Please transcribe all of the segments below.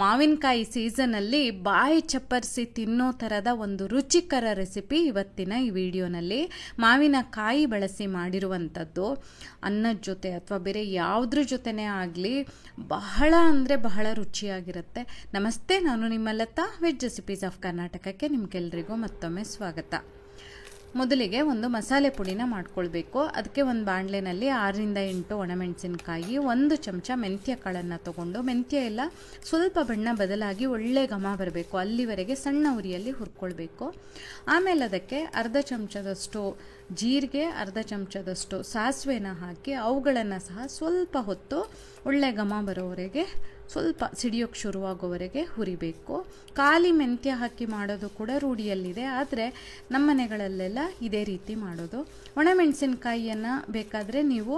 ಮಾವಿನಕಾಯಿ ಸೀಸನಲ್ಲಿ ಬಾಯಿ ಚಪ್ಪರಿಸಿ ತಿನ್ನೋ ಥರದ ಒಂದು ರುಚಿಕರ ರೆಸಿಪಿ ಇವತ್ತಿನ ಈ ವಿಡಿಯೋನಲ್ಲಿ. ಮಾವಿನಕಾಯಿ ಬಳಸಿ ಮಾಡಿರುವಂಥದ್ದು ಅನ್ನದ ಜೊತೆ ಅಥವಾ ಬೇರೆ ಯಾವುದ್ರ ಜೊತೆನೇ ಆಗಲಿ ಬಹಳ ಅಂದರೆ ಬಹಳ ರುಚಿಯಾಗಿರುತ್ತೆ. ನಮಸ್ತೆ, ನಾನು ನಿಮ್ಮ ಲತಾ, ವೆಜ್ ರೆಸಿಪೀಸ್ ಆಫ್ ಕರ್ನಾಟಕಕ್ಕೆ ನಿಮ್ಗೆಲ್ರಿಗೂ ಮತ್ತೊಮ್ಮೆ ಸ್ವಾಗತ. ಮೊದಲಿಗೆ ಒಂದು ಮಸಾಲೆ ಪುಡಿನ ಮಾಡ್ಕೊಳ್ಬೇಕು. ಅದಕ್ಕೆ ಒಂದು ಬಾಣಲೆನಲ್ಲಿ 6ರಿಂದ 8 ಒಣಮೆಣಸಿನಕಾಯಿ, 1 ಚಮಚ ಮೆಂತ್ಯ ಕಾಳನ್ನು ತೊಗೊಂಡು, ಮೆಂತ್ಯ ಎಲ್ಲ ಸ್ವಲ್ಪ ಬಣ್ಣ ಬದಲಾಗಿ ಒಳ್ಳೆ ಘಮ ಬರಬೇಕು ಅಲ್ಲಿವರೆಗೆ ಸಣ್ಣ ಉರಿಯಲ್ಲಿ ಹುರ್ಕೊಳ್ಬೇಕು. ಆಮೇಲೆ ಅದಕ್ಕೆ ಅರ್ಧ ಚಮಚದಷ್ಟು ಜೀರಿಗೆ, ಅರ್ಧ ಚಮಚದಷ್ಟು ಸಾಸಿವೆನ ಹಾಕಿ ಅವುಗಳನ್ನು ಸಹ ಸ್ವಲ್ಪ ಹೊತ್ತು ಒಳ್ಳೆ ಘಮ ಬರೋವರೆಗೆ, ಸ್ವಲ್ಪ ಸಿಡಿಯೋಕ್ಕೆ ಶುರುವಾಗೋವರೆಗೆ ಹುರಿಬೇಕು. ಖಾಲಿ ಮೆಂತ್ಯ ಹಾಕಿ ಮಾಡೋದು ಕೂಡ ರೂಢಿಯಲ್ಲಿದೆ, ಆದರೆ ನಮ್ಮ ಮನೆಗಳಲ್ಲೆಲ್ಲ ಇದೇ ರೀತಿ ಮಾಡೋದು. ಒಣಮೆಣಸಿನಕಾಯಿಯನ್ನು ಬೇಕಾದರೆ ನೀವು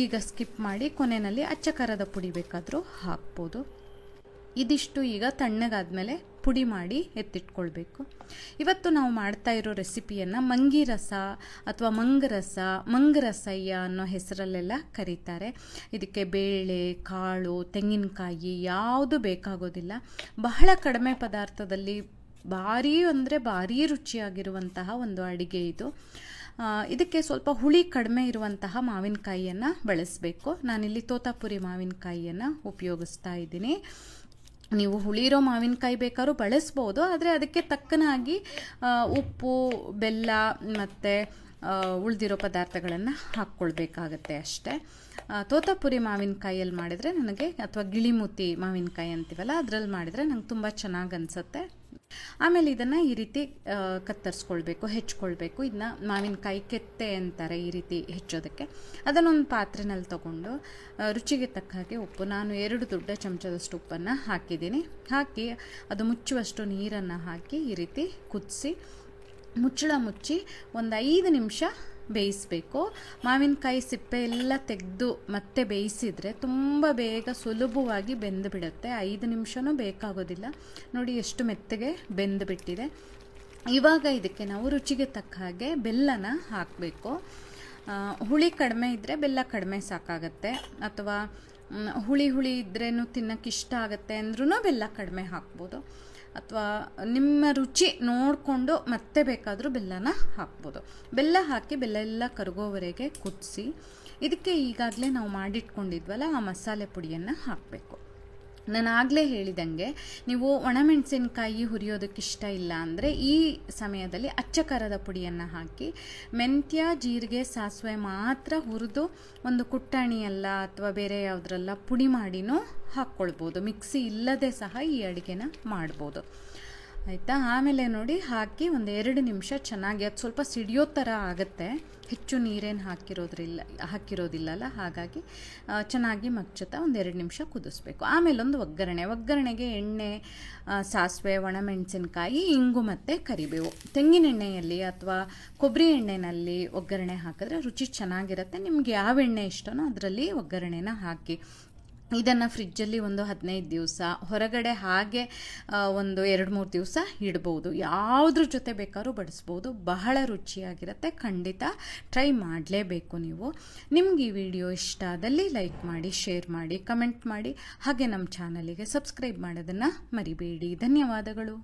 ಈಗ ಸ್ಕಿಪ್ ಮಾಡಿ ಕೊನೆಯಲ್ಲಿ ಅಚ್ಚ ಖಾರದ ಪುಡಿ ಬೇಕಾದರೂ ಹಾಕ್ಬೋದು. ಇದಿಷ್ಟು ಈಗ ತಣ್ಣಗಾದ್ಮೇಲೆ ಪುಡಿ ಮಾಡಿ ಎತ್ತಿಟ್ಕೊಳ್ಬೇಕು. ಇವತ್ತು ನಾವು ಮಾಡ್ತಾ ಇರೋ ರೆಸಿಪಿಯನ್ನು ಮಂಗಿರಸ ಅಥವಾ ಮಂಗರಸಯ್ಯ ಅನ್ನೋ ಹೆಸರಲ್ಲೆಲ್ಲ ಕರೀತಾರೆ. ಇದಕ್ಕೆ ಬೇಳೆ, ಕಾಳು, ತೆಂಗಿನಕಾಯಿ ಯಾವುದು ಬೇಕಾಗೋದಿಲ್ಲ. ಬಹಳ ಕಡಿಮೆ ಪದಾರ್ಥದಲ್ಲಿ ಭಾರೀ ಅಂದರೆ ಭಾರೀ ರುಚಿಯಾಗಿರುವಂತಹ ಒಂದು ಅಡಿಗೆ ಇದು. ಇದಕ್ಕೆ ಸ್ವಲ್ಪ ಹುಳಿ ಕಡಿಮೆ ಇರುವಂತಹ ಮಾವಿನಕಾಯಿಯನ್ನು ಬಳಸಬೇಕು. ನಾನಿಲ್ಲಿ ತೋತಾಪುರಿ ಮಾವಿನಕಾಯಿಯನ್ನು ಉಪಯೋಗಿಸ್ತಾ ಇದ್ದೀನಿ. ನೀವು ಹುಳಿ ಇರೋ ಮಾವಿನಕಾಯಿ ಬೇಕಾದ್ರೂ ಬಳಸ್ಬೋದು, ಆದರೆ ಅದಕ್ಕೆ ತಕ್ಕನಾಗಿ ಉಪ್ಪು, ಬೆಲ್ಲ ಮತ್ತು ಉಳಿದಿರೋ ಪದಾರ್ಥಗಳನ್ನು ಹಾಕ್ಕೊಳ್ಬೇಕಾಗತ್ತೆ ಅಷ್ಟೇ. ತೋತಾಪುರಿ ಮಾವಿನಕಾಯಲ್ಲಿ ಮಾಡಿದರೆ ನನಗೆ, ಅಥವಾ ಗಿಳಿಮೂತಿ ಮಾವಿನಕಾಯಿ ಅಂತೀವಲ್ಲ ಅದರಲ್ಲಿ ಮಾಡಿದರೆ ನಂಗೆ ತುಂಬ ಚೆನ್ನಾಗಿ ಅನಿಸುತ್ತೆ. ಆಮೇಲೆ ಇದನ್ನು ಈ ರೀತಿ ಕತ್ತರಿಸ್ಕೊಳ್ಬೇಕು, ಹೆಚ್ಕೊಳ್ಬೇಕು. ಇದನ್ನ ಮಾವಿನಕಾಯಿ ಕೆತ್ತೆ ಅಂತಾರೆ ಈ ರೀತಿ ಹೆಚ್ಚೋದಕ್ಕೆ. ಅದನ್ನೊಂದು ಪಾತ್ರೆನಲ್ಲಿ ತೊಗೊಂಡು ರುಚಿಗೆ ತಕ್ಕ ಹಾಗೆ ಉಪ್ಪು, ನಾನು 2 ದೊಡ್ಡ ಚಮಚದಷ್ಟು ಉಪ್ಪನ್ನು ಹಾಕಿದ್ದೀನಿ. ಹಾಕಿ ಅದು ಮುಚ್ಚುವಷ್ಟು ನೀರನ್ನು ಹಾಕಿ ಈ ರೀತಿ ಕುದಿಸಿ ಮುಚ್ಚಳ ಮುಚ್ಚಿ ಒಂದು 5 ನಿಮಿಷ ಬೇಯಿಸಬೇಕು. ಮಾವಿನಕಾಯಿ ಸಿಪ್ಪೆ ಎಲ್ಲ ತೆಗೆದು ಮತ್ತೆ ಬೇಯಿಸಿದರೆ ತುಂಬ ಬೇಗ ಸುಲಭವಾಗಿ ಬೆಂದು ಬಿಡುತ್ತೆ. 5 ನಿಮಿಷನೂ ಬೇಕಾಗೋದಿಲ್ಲ. ನೋಡಿ ಎಷ್ಟು ಮೆತ್ತಗೆ ಬೆಂದು ಬಿಟ್ಟಿದೆ. ಇವಾಗ ಇದಕ್ಕೆ ನಾವು ರುಚಿಗೆ ತಕ್ಕ ಹಾಗೆ ಬೆಲ್ಲನ ಹಾಕಬೇಕು. ಹುಳಿ ಕಡಿಮೆ ಇದ್ದರೆ ಬೆಲ್ಲ ಕಡಿಮೆ ಸಾಕಾಗತ್ತೆ, ಅಥವಾ ಹುಳಿ ಇದ್ರೇನು ತಿನ್ನೋಕ್ಕೆ ಇಷ್ಟ ಆಗುತ್ತೆ ಅಂದ್ರೂ ಬೆಲ್ಲ ಕಡಿಮೆ ಹಾಕ್ಬೋದು, ಅಥವಾ ನಿಮ್ಮ ರುಚಿ ನೋಡಿಕೊಂಡು ಮತ್ತೆ ಬೇಕಾದರೂ ಬೆಲ್ಲನ ಹಾಕ್ಬೋದು. ಬೆಲ್ಲ ಹಾಕಿ ಬೆಲ್ಲ ಎಲ್ಲ ಕರಗೋವರೆಗೆ ಕುದಿಸಿ ಇದಕ್ಕೆ ಈಗಾಗಲೇ ನಾವು ಮಾಡಿಟ್ಕೊಂಡಿದ್ವಲ್ಲ ಆ ಮಸಾಲೆ ಪುಡಿಯನ್ನು ಹಾಕಬೇಕು. ನಾನು ಆಗಲೇ ಹೇಳಿದಂಗೆ ನೀವು ಒಣಮೆಣಸಿನಕಾಯಿ ಹುರಿಯೋದಕ್ಕೆ ಇಷ್ಟ ಇಲ್ಲ ಅಂದರೆ ಈ ಸಮಯದಲ್ಲಿ ಅಚ್ಚ ಖಾರದ ಪುಡಿಯನ್ನು ಹಾಕಿ ಮೆಂತ್ಯ, ಜೀರಿಗೆ, ಸಾಸಿವೆ ಮಾತ್ರ ಹುರಿದು ಒಂದು ಕುಟ್ಟಾಣಿಯಲ್ಲ ಅಥವಾ ಬೇರೆ ಯಾವುದ್ರಲ್ಲ ಪುಡಿ ಮಾಡಿನೂ ಹಾಕ್ಕೊಳ್ಬೋದು. ಮಿಕ್ಸಿ ಇಲ್ಲದೆ ಸಹ ಈ ಅಡುಗೆನ ಮಾಡ್ಬೋದು, ಆಯಿತಾ. ಆಮೇಲೆ ನೋಡಿ ಹಾಕಿ ಒಂದು 2 ನಿಮಿಷ ಚೆನ್ನಾಗಿ, ಅದು ಸ್ವಲ್ಪ ಸಿಡಿಯೋ ಥರ ಆಗುತ್ತೆ, ಹೆಚ್ಚು ನೀರೇನು ಹಾಕಿರೋದಿಲ್ಲಲ್ಲ, ಹಾಗಾಗಿ ಚೆನ್ನಾಗಿ ಮಗ್ಚುತ್ತಾ ಒಂದು 2 ನಿಮಿಷ ಕುದಿಸ್ಬೇಕು. ಆಮೇಲೆ ಒಂದು ಒಗ್ಗರಣೆಗೆ ಎಣ್ಣೆ, ಸಾಸಿವೆ, ಒಣಮೆಣಸಿನಕಾಯಿ, ಇಂಗು ಮತ್ತು ಕರಿಬೇವು. ತೆಂಗಿನ ಎಣ್ಣೆಯಲ್ಲಿ ಅಥವಾ ಕೊಬ್ಬರಿ ಎಣ್ಣೆಯಲ್ಲಿ ಒಗ್ಗರಣೆ ಹಾಕಿದ್ರೆ ರುಚಿ ಚೆನ್ನಾಗಿರುತ್ತೆ. ನಿಮ್ಗೆ ಯಾವ ಎಣ್ಣೆ ಇಷ್ಟನೋ ಅದರಲ್ಲಿ ಒಗ್ಗರಣೆನ ಹಾಕಿ ಇದನ್ನು ಫ್ರಿಜ್ಜಲ್ಲಿ ಒಂದು 15 ದಿವಸ, ಹೊರಗಡೆ ಹಾಗೆ ಒಂದು 2-3 ದಿವಸ ಇಡ್ಬೋದು. ಯಾವುದ್ರ ಜೊತೆ ಬೇಕಾದ್ರೂ ಬಡಿಸ್ಬೋದು. ಬಹಳ ರುಚಿಯಾಗಿರುತ್ತೆ. ಖಂಡಿತ ಟ್ರೈ ಮಾಡಲೇಬೇಕು ನೀವು. ನಿಮ್ಗೆ ಈ ವಿಡಿಯೋ ಇಷ್ಟ ಆದಲ್ಲಿ ಲೈಕ್ ಮಾಡಿ, ಶೇರ್ ಮಾಡಿ, ಕಮೆಂಟ್ ಮಾಡಿ, ಹಾಗೆ ನಮ್ಮ ಚಾನಲಿಗೆ ಸಬ್ಸ್ಕ್ರೈಬ್ ಮಾಡೋದನ್ನು ಮರಿಬೇಡಿ. ಧನ್ಯವಾದಗಳು.